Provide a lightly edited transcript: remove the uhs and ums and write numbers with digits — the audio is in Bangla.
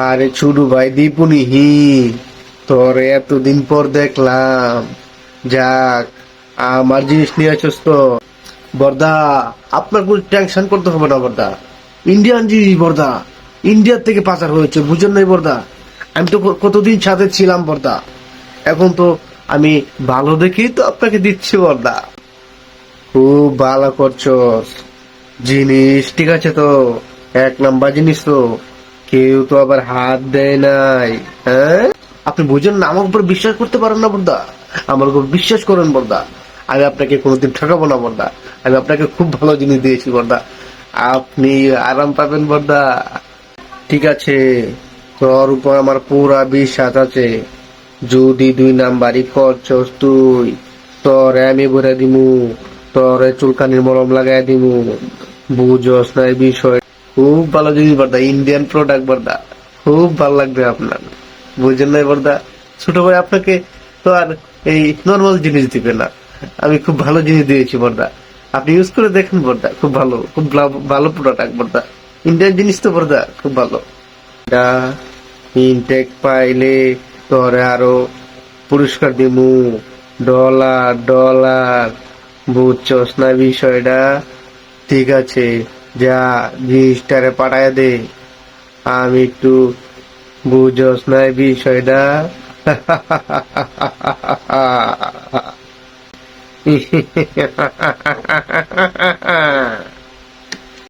আরে ছুডু ভাই দীপুনি তোর এতদিন পর দেখলাম। যাক, আমার জিনিস নিয়ে আসছ তো। বর্দা, আপনার কোনো টেনশন করতে হবে না বর্দা। ইন্ডিয়ান জিনিস বর্দা, ইন্ডিয়া থেকে পাচার হয়েছে, বুঝেন নাই বর্দা? আমি তো কতদিন সাথে ছিলাম বর্দা। এখন তো আমি ভালো দেখেই তো আপনাকে দিচ্ছি বর্দা। খুব ভালো করছো। জিনিস ঠিক আছে তো, এক নাম্বার জিনিস তো, কেউ তো আবার হাত দেয় নাই। হ্যাঁ, আপনি বুঝেন না, আমার উপর বিশ্বাস করতে পারেন না বর্দা। আমার উপর বিশ্বাস করেন বর্দা। আমি আপনাকে কোনোদিন ঠকাবো না বর্দা। আমি আপনাকে খুব ভালো জিনিস দিয়েছি বর্দা। আপনি আরাম পাবেন বর্দা। ঠিক আছে, তোর উপর আমার পুরা বিশ্বাস আছে। যদি 2 নাম্বারই করছস তুই, তোরে আমি বলে দিমু, তোরে চুলকানির মলম লাগাই দিমু। বুঝস না এই বিষয়? খুব ভালো জিনিস বর্দা, ইন্ডিয়ান প্রোডাক্ট বর্দা। খুব ভালো লাগবে আপনার। বুঝেন নাই বর্দা? ছোট ভাই আপনাকে তো আর এই নর্মাল জিনিস দিবে না। আমি খুব ভালো জিনিস দিয়েছি বর্দা। আপনি ইউজ করে দেখেন বর্দা, খুব ভালো, খুব ভালো প্রোডাক্ট বর্দা। ইন্ডিয়ান জিনিস তো বর্দা, খুব ভালো। এটা ইনটেক পাইলে তোরে আরো পুরস্কার দিমু। ডলার ডলার, বুঝছস না বিষয়টা? ঠিক আছে, যা জিনিসটারে পাঠায় দে। আমি একটু, বুঝছস না এই বিষয়টা?